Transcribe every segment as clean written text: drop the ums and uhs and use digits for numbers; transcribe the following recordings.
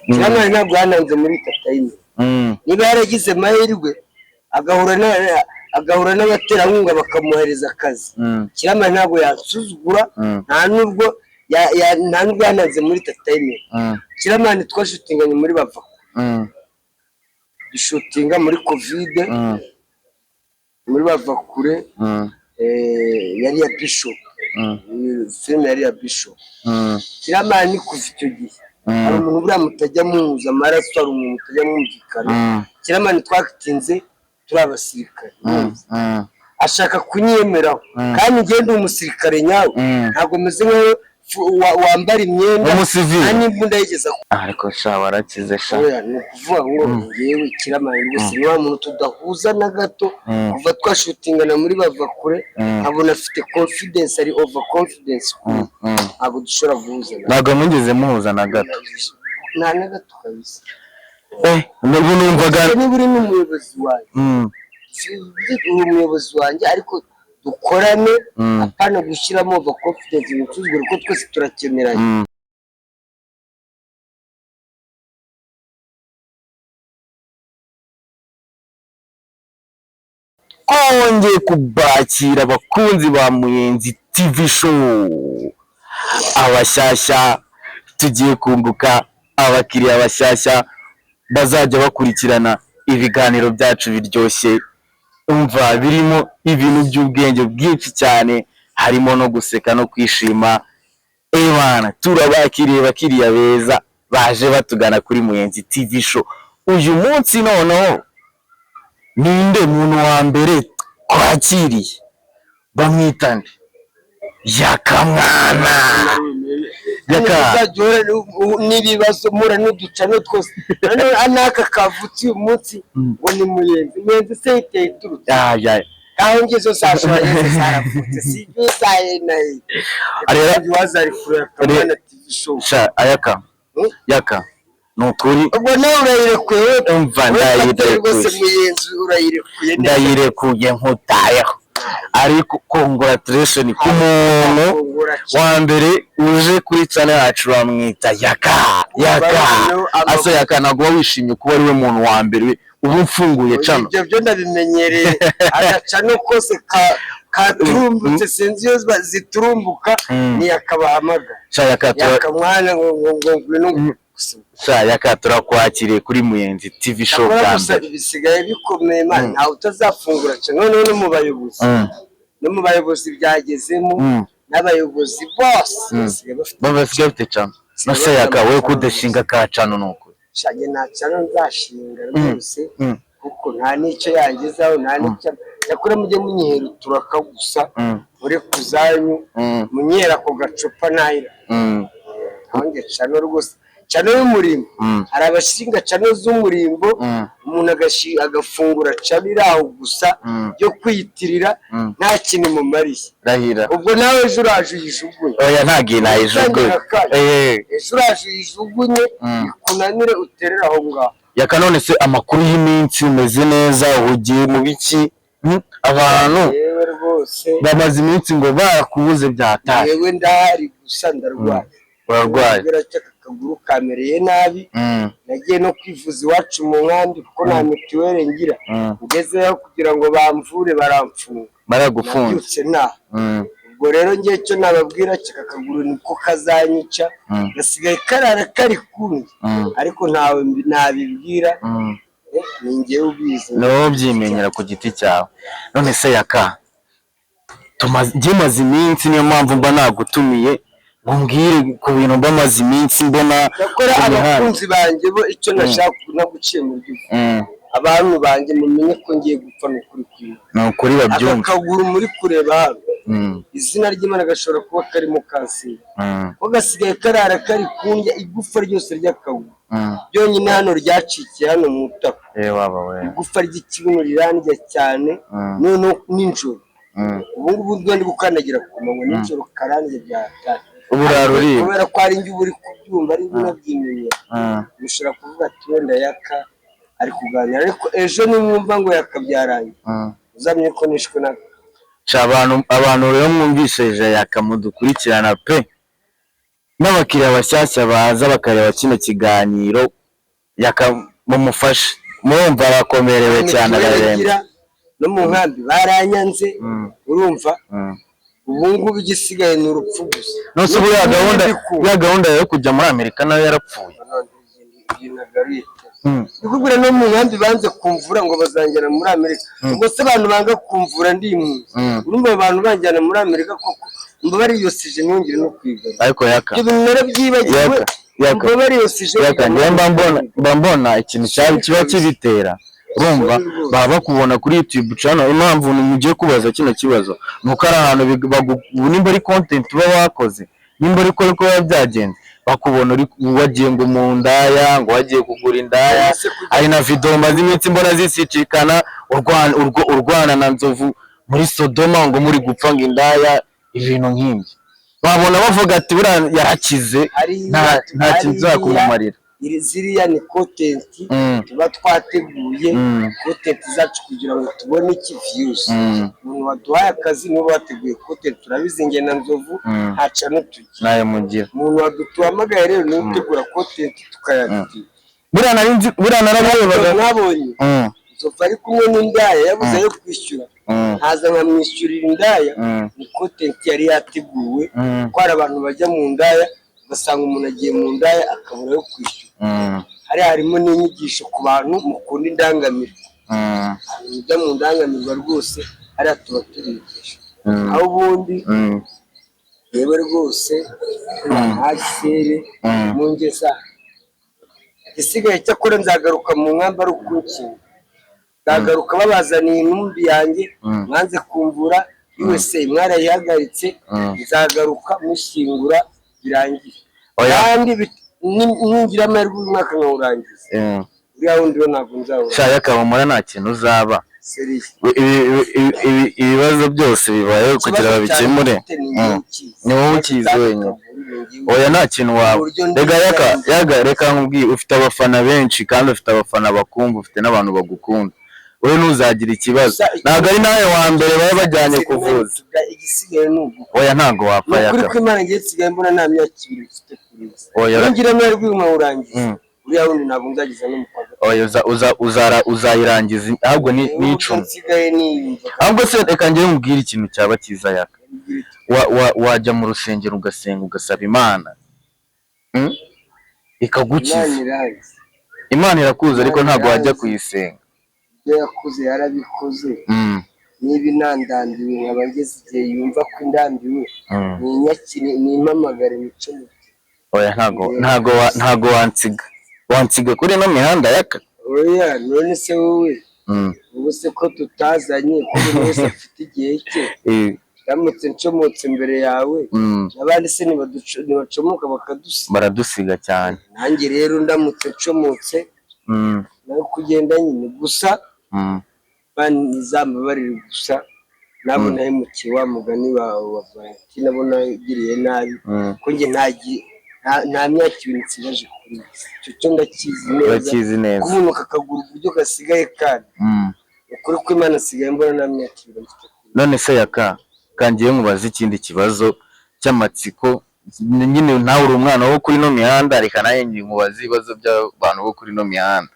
Kiramani ntabwo yananze muri Tatayime. Niba yaragize mahirwe agahura n'abaterankunga bakamuhereza akazi, Kiramani ntabwo yasuzugura, nta nubwo yananze muri Tatayime. Kiramani twashutinganye muri Bava, dushutinga muri Covid, muri Bava kure, yari ya Bishop, filime yari ya Bishop. Kiramani kuva icyo gihe hari umuntu buriya mutajya muhuza amaraso, hari umuntu mutajya mwumvikana. Kiramani twakitinze turi abasirikare, ashaka kunyemeraho kandi ngende umusirikare nyawe, ntabwo meze nkaho wambara imyenda n'imbunda yigeza ariko sha warakize sha. Ni ukuvuga ngo yewe Kiramani rwose ni wa muntu tudahuza na gato, kuva twashutingana muri Bava kure abona afite confidence, ari over confidence, ntabwo dushobora guhuza. Ntabwo mugeze muhuza na gato? Nta na gato kabisa. N'ubu numvaga niba uri n'umuyobozi wanjye, uri umuyobozi wanjye, ariko dukorane, apana gushyiramo over confidence mu tuzgura ko twese turakeneranye. Kongeye kubakira abakunzi ba Muyenzi TV show, abashyashya tugiye kunguka abakiriya bashyashya bazajya bakurikirana ibiganiro byacu biryoshye, umva birimo ibintu by'ubwenge bwinshi cyane, harimo no guseka no kwishima. Bana turabakiriye bakiriya beza baje batugana kuri Muyenzi TV show. Uyu munsi noneho ninde muntu wa mbere kwakiriye? Bamwitane Yakamwana. N'ibibazo mura n'uducano twose anaka kavutse uyu munsi ngo ni Muyenzi se iteye iturutse aho ngezo sashobora zaravutse si bizaye nayo ariko wazari kure Yakamwana TV show sha Yaka nukuri ubwo nawe urayirekuye, umva ndayirekuye nkutayeho, ariko congratulation ku muntu wa mbere uje kuri channel yacu bamwita Yaka. Asa Yaka ntabwo wishimye kuba ari we muntu wa mbere ubu mfunguye channel? Ibyo byo ndabimenyereye, agacano kose katurumbutse sinzi iyo ziturumbuka ni Yakabahamaga Yakamwana ngo Yaka turakwakiriye kuri Muyenzi TV show bwa mbere. Bisigaye bikomeye man, ntawe utazafungura cyane no mu bayobozi byagezemo, n'abayobozi bose bafite cyane. Nase Yaka we kudashinga ka cano nuko cyane nta cano nzashinga rwose, kuko nta nicyo yangezaho, nta nicyo yakora. Mujye munyihera turaka gusa muri kuzanyu munyera ko gacupa nayira hange cano rwose, cano y'umurimbo. Hari abashinga cano z'umurimbo, umuntu agafungura cano iraho gusa yo kwiyitirira, nta kintu mumariye. Rahira ubwo nawe ejo uraje uyijugunye. Oya ntagiye nayijugunye, ejo uraje uyijugunye ikunanire uterera aho ngaho. Yaka none se amakuru y'iminsi umeze neza, ugiye mu biki? Abantu yewe rwose bamaze iminsi ngo barakubuze byataye. Yewe ndahari gusa ndarwaye. Urarwaye? Akaguru kamereye nabi, nagiye no kwivuza iwacu mu nkambi kuko nta mituweli ngira, ngezeyo kugira ngo bamvure baramfunga, baragufunze. Ubwo rero ngiye cyo nababwira kikakaguru niko kazanyica, gasigaye karara kari kumwe, ariko ntawe nabibwira, ni ngewe ubizi, no byimenyera ku giti cyawe. None se Yaka tumaze iminsi, niyo mpamvu mba nagutumiye umbwire ku bintu bamaze iminsi mbona yakora. Abakunzi banjye bo icyo nashaka naguciye mu gifu, abantu banjye mumenye ko ngiye gupfa n'ukuri kwiwe, n'ukuri babyumva. Akaguru muri kureba hano, izina ry'Imana gashobora kuba karimo kanseri, ko gasigaye karara kari kundya igufa ryose ry'akaguru, byonyine hano ryacikiye hano mu itako, igufa ry'ikibuno rirandya cyane, none nijoro ubu ngubu ndi gukandagira ku manywa, nijoro karandya byatari kubera ko ari njye uri kubyumva, ari binabyimenyera. Mushobora kuvuga ati wenda Yaka ari kuganira, ariko ejo nimwumva ngo Yaka byarangiye uzamenye ko nishwe na abantu rero mwumvise Yaka mudukurikirana pe, n'abakiriya bashyashya baza bakareba kino kiganiro mumufashe murumva bakomerewe cyane ararembye no mu nkambi baranyanze urumva ubu ngubu igisigaye ni urupfu gusa nose ubu ya gahunda yo kujya muri Amerika nayo yarapfuye nikubwira no mu nkambi banze kumvura ngo bazanjyana muri Amerika ubwo se abantu banga kumvura ndi impunzi urumva abantu banjyana muri Amerika koko mba bariyosije ntongere no kwiga ariko yaka ibyo narabyibagiwe mba bariyosije mba mbona ikintu kiba kibitera urumva baba bakubona kuri YouTube channel impamvu mugiye kubaza kino kibazo nuko ari ahantu nimba ari content uba wakoze nimba ari ko byagenze bakubona uri wagiye ngo mu ndaya ngo wagiye kugura indaya ari na video maze iminsi mbona zisicikana urwana na nzovu muri Sodoma ngo muri gupfa ngo indaya ibintu nk'ibyo babona bavuga ati buriya yarakize nta kintu zakumumarira ziriya ni content tuba twateguye content zacu kugira ngo tubone iki views umuntu waduhaye akazi niwe wateguye content turabizinge na nzovu haca n'utugi nayo mugira umuntu waduhamagaye rero ni utegura content tukayagira buriya narabirebaga mwabonye nzovu ari kumwe n'indaya yabuze yo kwishyura haza nkamwishyurira indaya ni content yari yateguwe ko hari abantu bajya mu ndaya ugasanga umuntu agiye mu ndaya akabura yo kwishyura harimo n'inyigisho ku bantu mukunda indangamirwa mujya mu ndangamirwa rwose hariya tuba turigisha aho ubundi yewe rwose ntagisere mu ngeza igisigaye cyakora nzagaruka mu nkamba ari ukunkinga nzagaruka babazaniye intumbi yanjye mwanze kumvura USA mwarayihagaritse nzagaruka mushyingura birangiye kandi ningira amahirwe y'umwaka nkawurangiza uriya wundi we ntabwo nzabura shaya kabamura nta kintu uzaba ibibazo byose bibayeho kugira babikemure ni wowe ukizi wenyine oya nta kintu waba reka nkubwiye ufite abafana benshi kandi ufite abafana bakumva ufite n'abantu bagukunda wowe ntuzagira ikibazo ntabwo ari nawe wa mbere baba bajyanye kuvuza igisigaye n'ubu oya ntabwo wapfa yaka kuri kw'Imana ngiye nsigaye mbona nta myaka ibiri mfite kuri iyi ngira amahirwe y'umwurangiza uriya wundi ntabwo nzagiza n'umupaka oya uzayirangiza ahubwo ni icumi ahubwo se reka njyewe mubwire ikintu cyaba cyiza yaka wajya mu rusengero ugasenga ugasaba Imana ikagukiza Imana irakuza ariko ntabwo wajya kuyisenga ibyo yakuze yarabikoze niba inandambiwe nkaba ngeze igihe yumva ko indambiwe ni impamagare mico oya ntago wansiga kuri ino mihanda yaka oya none se wowe ubu se ko tutazanye ko buri wese afite igihe cye ndamutse ncomotse imbere yawe abandi se nibacomoka baradusiga cyane nanjye rero ndamutse ncomotse nawe kugenda nyine gusa nizambabarire gusa nabo nahemukiye wa mugani wawe wa Valentine nabona ugiriye nabi ko njye nta myaka ibiri nsigaje kuri icyo cyo ndakizi neza kumuntu kakagura uburyo gasigaye kandi ukuri ko Imana asigaye mbona nta myaka ibiri mfite none se yaka kangiye nkubaza ikindi kibazo cy'amatsiko nyine nawe uri umwana wo kuri no mihanda reka naye nkubaza ibibazo by'abantu bo kuri no mihanda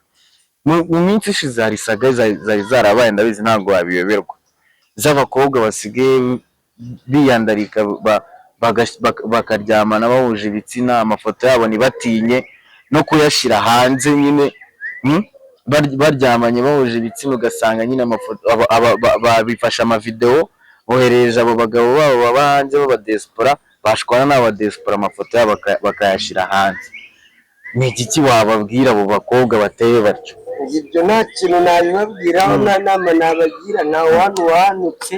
mu minsi ishize hari saga zari zarabaye ndabizi ntabwo wabiyoberwa z'abakobwa basigaye biyandarika bakaryamana bahuje ibitsina amafoto yabo ntibatinye no kuyashyira hanze nyine baryamanye bahuje ibitsina ugasanga nyine amafoto babifasha amavideo bohereje abo bagabo babo baba hanze b'abadiaspora bashwana n'abadiaspora amafoto yabo bakayashyira hanze ni iki wababwira abo bakobwa bateye batyo ibyo nta kintu nabibabwiraho nta nama nabagira nta wanu wahanutse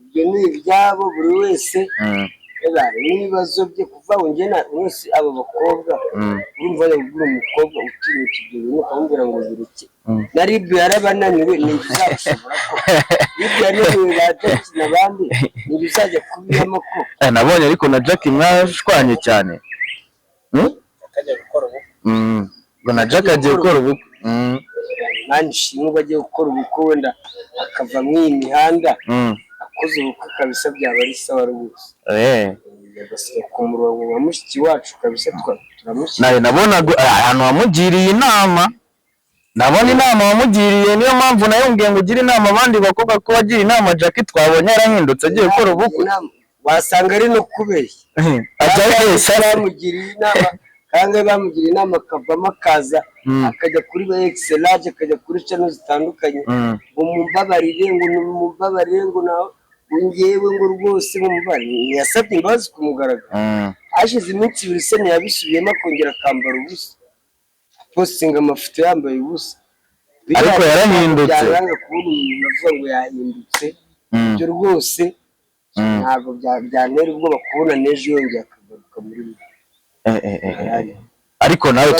ibyo ni ibyabo buri wese n'ibibazo bye kuva njye wese aba bakobwa urumva yabwira umukobwa utinyuka ibyo bintu ukamubwira ngo bireke na Ribu yarabananiwe ntibizashobora ko Ribu yananiwe ba Jackie n'abandi ntibizajya kubiramo ko nabonye ariko na Jackie mwashwanye cyane akajya gukora ubukwe ngo na Jackie agiye gukora ubukwe mani shimwe bagiye gukora ubukwe wenda akava mw'iyi mihanda akoze ubukwe kabisa byaba ari sawa rwose yagasiga ku murongo wa mushiki wacu kabisa turamushyira. nawe nabonaga ahantu wamugiriye inama, nabona inama wamugiriye, niyo mpamvu nayo mbwiye ngo ugire inama abandi bakobwa ko wagira inama Jackie twabonye yarahindutse agiye gukora ubukwe. Wasanga ari no kubeshya ajya yesha bamugiriye inama kandi bamugiriye inama akavamo akaza akajya kuri ba excellage akajya kuri channel zitandukanye ngo mumbabarire ngo nawe ngewe ngo rwose mumbabarire. Yasabye imbabazi ku mugaragaro, hashize iminsi 2 se ntiyabisubiyemo akongera akambara ubusa, postinga amafoto yambaye ubusa, ariko yarahindutse. Byaranga kubona umuntu avuga ngo yahindutse, ibyo rwose ntabwo byantera ubwoba kubona n'ejo yongeye akagaruka muri mwe. Ariko nawe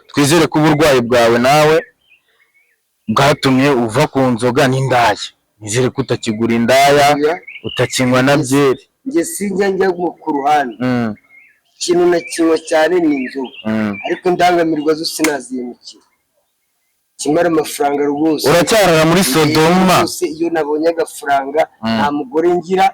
twizere ko uburwayi bwawe nawe bwatumye uva ku nzoga n'indaya. Nizere ko utakigura indaya, utakinywa na byeri. Njye sinjya ku ruhande, ikintu na kimwe cyane ni inzoga, ariko indangamirwa zo sinaziyemukira. Kimara amafaranga rwose uracyarara muri Sodoma. Iyo nabonye agafaranga nta mugore ngira,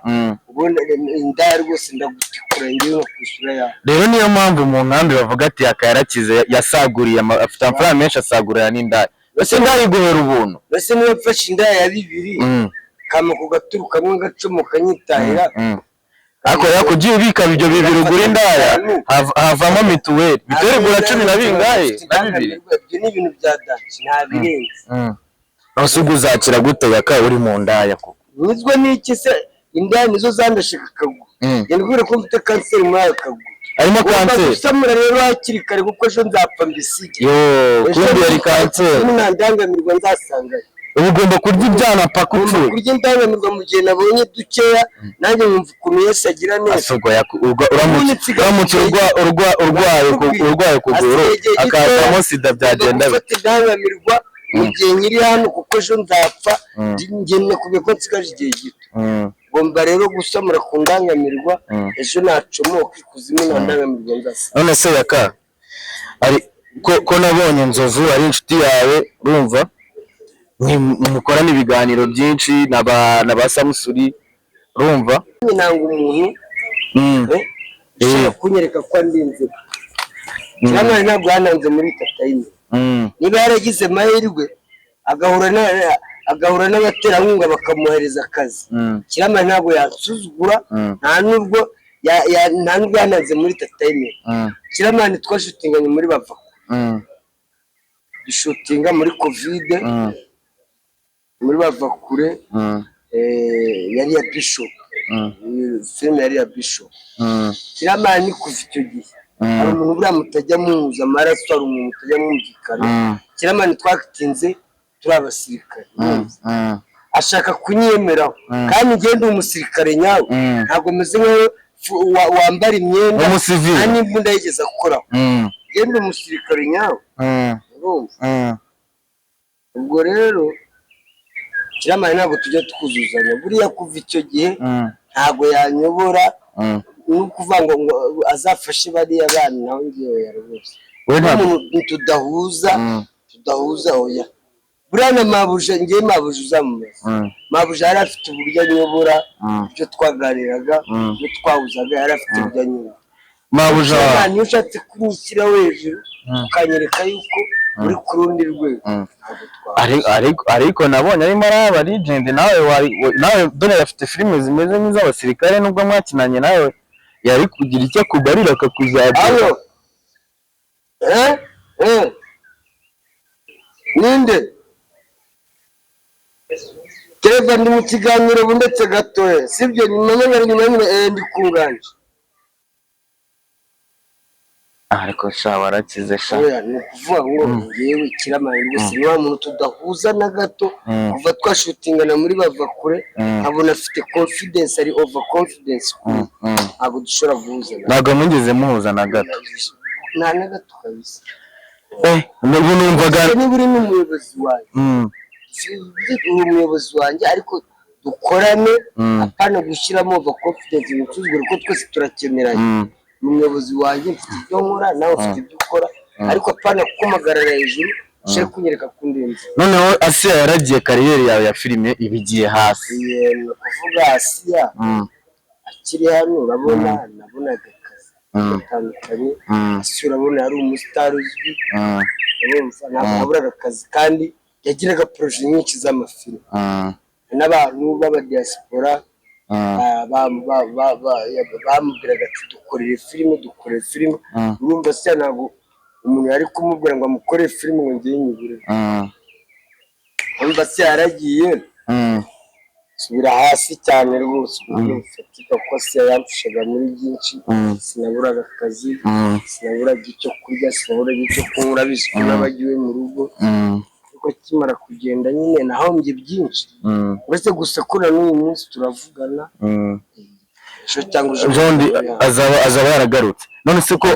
ubundi indaya rwose ndagutikura ngiye no kwishyura yawe. Rero niyo mpamvu mu nkambi bavuga ati akayarakize yasaguriye afite amafaranga menshi asagurira n'indaya. Bese ndayiguhera ubuntu. Bese niyo mfashe indaya ya 2 kama ku gaturuka kamwe gacomoka nyitahira. Ako yakugiye ubika ibyo 2 ugura indaya havamo mituweli gura 10 na bingahe na 2. Ibyo ni ibintu bya dance nta birenze. Asugu uzakira gute yaka uri mu ndaya ko nizwe n'iki se? Indaya nizo zandashika kagu ngende ko mfite kanseri muri ayo kagu. Arimo kanseri usamura rero hakiri kare kuko ejo nzapfa mbisige. Kundi yari kanseri ndangamirwa nzasanga. Ugomba kurya ibyana paka upfuye. Kurya indangamirwa mu gihe nabonye dukeya nanjye nkumva ukuntu Yesu agira neza. Asugo uramutse urwaye kuguru akazamo sida byagenda bite. Indangamirwa mu gihe nyiri hano kuko ejo nzapfa, ngene kubye ko nsigaje igihe gito. Ngomba rero gusamura ku ndangamirwa ejo nacomoka ikuzimu na ndangamirwa nzasa. None se yaka ari ko nabonye Nzovu ari inshuti yawe, urumva mukorana ibiganiro byinshi na Samusuri, urumva nanga umuntu kunyereka ko andinze cyane ntabwo yananze muri Tatayime. Niba yaragize mahirwe agahura n'abaterankunga bakamuhereza akazi, Kirama ntabwo yansuzugura, nta nubwo yananze muri Tatayime. Kirama twashutinganye muri bava dushutinga muri covid muri bava kure, yari ya Bishop, filime yari ya Bishop. Kirama ni kuva icyo gihe hari umuntu buriya mutajya muhuza amaraso, hari umuntu mutajya mwumvikana. Kirama twakitinze turi abasirikare, ashaka kunyemeraho kandi ngende umusirikare nyawe, ntabwo meze nkaho wambara imyenda nta n'imbunda yigeze akoraho. Ngende umusirikare nyawe, ubwo rero Kirama ntabwo tujya twuzuzanya. Buriya kuva icyo gihe ntabwo yanyobora, nukuvuga ngo azafashe bariya bana nawe ngiye yarose. Umuntu tudahuza oya. Buriya na mabuja ngiye mabuja uzamumaze. Mabuja yari afite uburyo anyobora, ibyo twaganiraga, ibyo twahuzaga yari afite uburyo anyobora. Mabuja niyo ushatse kunyishyiraho hejuru ukanyereka yuko uri ku rundi rwego. Ariko nabonye arimo araba legend. Nawe dore afite filime zimeze nk'iz'abasirikare, nubwo mwakinanye nawe yari kugira icyo akubarira akakuzabira. Ninde Kevin ndi mu kiganiro ndetse gatoya, sibyo? nyuma ndi kunganje. Ariko sha warakize sha. Ni ukuvuga ngo yewe Kirama rwose ni wa muntu tudahuza na gato. Kuva twashutingana muri bava kure nkabona afite confidence, ari over confidence, ntabwo dushobora guhuza. Ntabwo mwigeze muhuza na gato? Nta na gato kabisa. Nubwo numvaga niba uri n'umuyobozi wanjye, uri umuyobozi wanjye, ariko dukorane apana gushyiramo over confidence mu tuzugure ko twese turakeneranye. Umuyobozi wanjye mfite ibyo nkora, nawe ufite ibyo ukora, ariko apana kumagarara hejuru ushaka kunyereka kundenza. Noneho Asiya yaragiye, kariyeri yawe ya filime ibigiye hasi. Ni ukuvuga Asiya akiri hano urabona nabonaga akazi gatandukanye, ese urabona yari umusitari uzwi, ntabwo naburaga akazi kandi yagiraga poroje nyinshi z'amafilime n'abantu b'abadiyasipora bamubwiraga ati dukorere filime, urumva se ntabwo umuntu yari kumubwira ngo amukorere filime ngo ngiye nyibure, urumva se yaragiye subira hasi cyane rwose ufatika kuko se yamfashaga muri byinshi, sinaburaga akazi, sinaburaga icyo kurya, sinaburaga icyo kunywa, urabizi ko nabagiwe mu rugo, ariko kimara kugenda nyine nahombye byinshi, uretse gusa ko na n'uyu munsi turavugana Jondi azaba yaragarutse, none se ko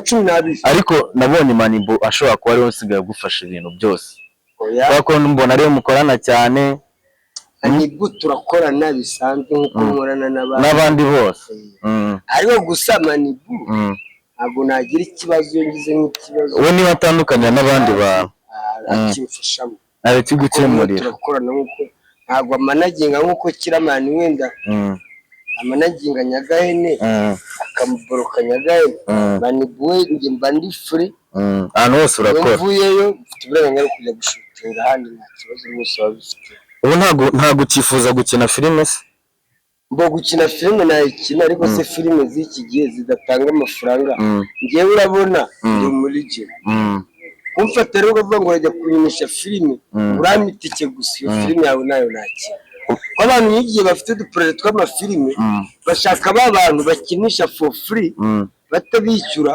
ariko nabonye Manibu ashobora kuba ariwe usigaye gufasha ibintu byose, kuko mbona ariwe mukorana cyane. Manibu turakorana bisanzwe nk'uko nkorana n'abandi bose, ariko gusa Manibu ntabwo nagira ikibazo iyo ngize nk'ikibazo, we niba atandukanye n'abandi bantu akimfashamo, arakigukemurira, turakorana nk'uko ntabwo amanaginga nk'uko Kiramani wenda amanaginga Nyagahene akamuboroka Nyagahene, Manibu we njye mba ndi free ahantu hose urakora, mvuyeyo mfite uburenganzira bwo kujya gushutinga ahandi, nta kibazo rwose waba ufite. ubu ntabwo ukifuza gukina filime se? Mbo gukina filime nayikina, ariko se filime z'iki gihe zidatanga amafaranga, ngewe urabona ndi muri je kumfata rero ukavuga ngo urajya kunyinisha filime, urampa itike gusa, iyo filime yawe nayo nakina. Ko abantu nk'igihe bafite uduporojekiti tw'amafilime bashaka ba bantu bakinisha for free batabishyura,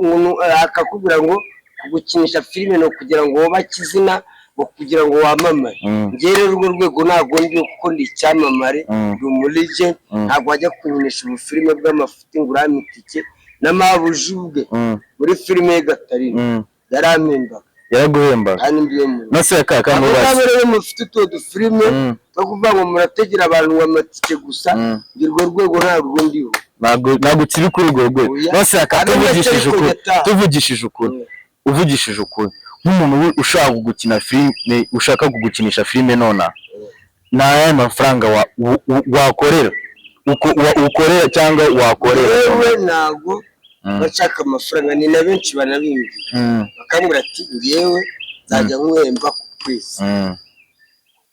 umuntu akakubwira ngo kugukinisha filime ni ukugira ngo wubake izina, ngo kugira ngo wamamare. Njyewe rero urwo rwego ntabwo ndiho kuko ndi icyamamare, ndi umurigenti, ntabwo wajya kunyinisha ubufilime bw'amafuti ngo urampe itike. N'amabuji ubwe muri filime ye Gatarina yarampembaga, yaraguhembaga kandi ndiyo muntu nase yakaka mubazi rero mufite utwo dufilime two kuvuga ngo murategera abantu amatike gusa, ngirwo rwego ntabwo ndiho, ntabwo kiri kuri urwo rwego. Nase yakaka tuvugishije ukuri nk'umuntu ushaka gukina filime, ushaka kugukinisha filime nona naya mafaranga wakorera ukorera cyangwa wakorera? Yewe ntabwo bashaka amafaranga, ni na benshi banabimbwira bakambwira ati ngewe nzajya nkwemba ku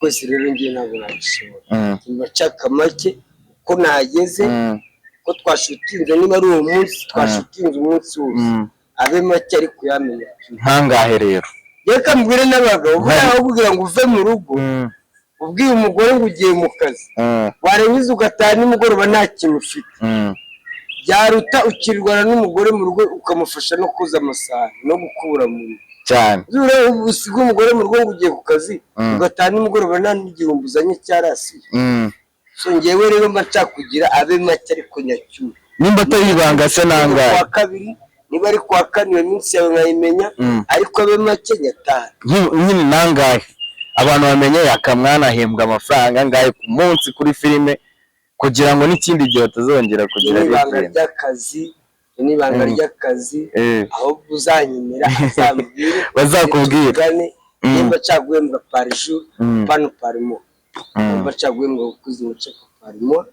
kwezi, rero ngewe ntabwo nabishobora, bashaka make ko nageze ko twashutinze, niba ari uwo munsi twashutinze umunsi wose abe make ari kuyamenya. Ntangahe rero reka mbwire n'abagabo bakubwira ngo uve mu rugo ubwiye umugore ngo ugiye mu kazi, warangiza ugataha nimugoroba nta kintu ufite, byaruta ukirirwana n'umugore mu rugo ukamufasha no koza amasahani no gukura mu rugo cyane. Usiga umugore mu rugo ngo ugiye ku kazi ugataha nimugoroba nta n'igihumbi uzanye cyarasiye. So ngewe rero mba nshaka kugira abe make ariko nyacyura, nimba atayibanga se nangahe, kwa kabiri niba ari kwa kane iyo minsi yawe nkayimenya, ariko abe make nyataha nyine nangahe abantu bamenye yakamwana ahembwa amafaranga ngahe ku munsi kuri filime, kugira ngo n'ikindi gihe batazongera kugira ibanga ry'akazi, n'ibanga ry'akazi, aho uzanyemera azambwire bazakubwira nimba cyaguhembwa par jour pano par mois, nimba cyaguhembwa ukuzi mu cyo par mois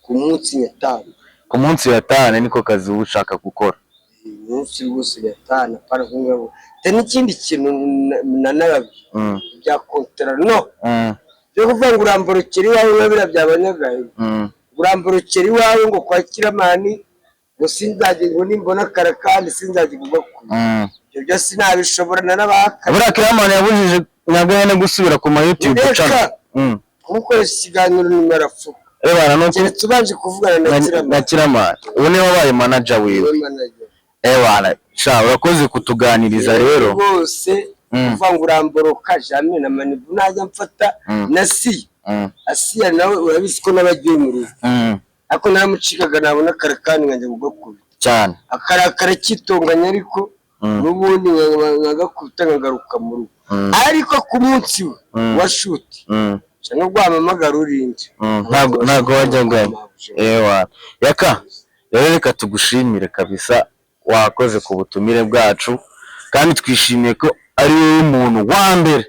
ku munsi nyatanu, ku munsi yatane niko kazi uba ushaka gukora, umunsi rwose yatana para ngabo te n'ikindi kintu nanababye bya kontara no byo kuvuga ngo uramborokera iwawe babira byabanyagaye, uramborokera iwawe ngo kwa Kiramani ngo sinzaje ngo nimbona karakandi sinzaje kugakwa, ibyo byose nabishobora n'abaka. Buriya Kiramani yabujije Nyagahene gusubira ku ma YouTube channel kumukoresha ikiganiro nimero tubanje kuvugana na Kiramani, ubu niwe wabaye manager wiwe. Sha urakoze kutuganiriza rero rwose, kuvuga ngo uramboroka jamais na Manibu najya mfata na Asiya nawe urabizi ko nabagiye mu rugo, ariko naramucikaga nabona karakani nkajya kugakubita cyane, akarakara kitonganya, ariko n'ubundi nkagakubita nkagaruka mu rugo, ariko ku munsi wa shoot cyangwa rwamamagara urinde ntago wajya ngwanya. Yaka rero reka tugushimire kabisa, wakoze ku butumire bwacu kandi twishimiye ko ari wowe muntu wa mbere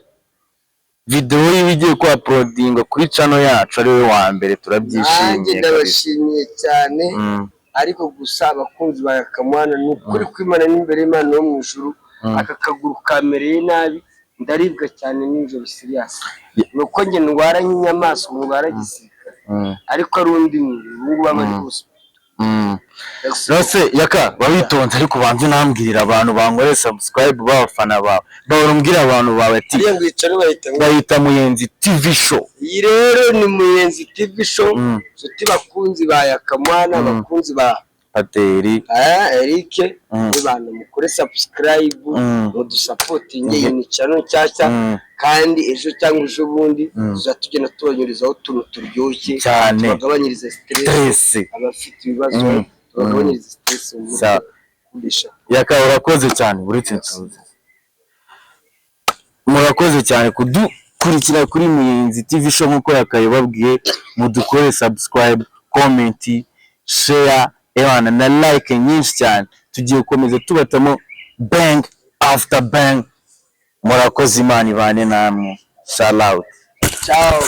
video yiwe igiye kwa uploadinga kuri channel yacu ari we wa mbere, turabyishimiye. Nanjye ndabashimiye cyane, ariko gusa abakunzi ba Yakamwana ni ukuri kw'Imana n'imbere y'Imana yo mu ijuru, aka kaguru kamereye nabi, ndaribwa cyane n'ijoro serious. Nuko njye ndwara nk'inyamaswa, ndwara gisirikare, ariko ari undi ngubu bamari gusa. Rose Yaka wabitonze, ariko banze nambwirira abantu bangore subscribe b'abafana bawe, barumbwira abantu bawe ati bahita Muyenzi TV show. Iyi rero ni Muyenzi TV show, tuti bakunzi ba Yakamwana, bakunzi ba Pateri Eric, n'abantu mukore subscribe, mudusapotinge iyi channel cyashya, kandi ejo cyangwa ejo bundi tuzatugenda tubanyurizaho utuntu turyoshye cyane, tubagabanyiriza stress abafite ibibazo, tubagabanyiriza stress kubisha. Yaka urakoze cyane, uretse nsubiza, murakoze cyane kudukurikira kuri Muyenzi TV show. Nkuko yakayibabwiye, mudukore subscribe, comment, share na like nyinshi cyane. Tugiye gukomeza tubatamo bang after bang. Murakoze, Imana ibane namwe. Shout out. Ciao.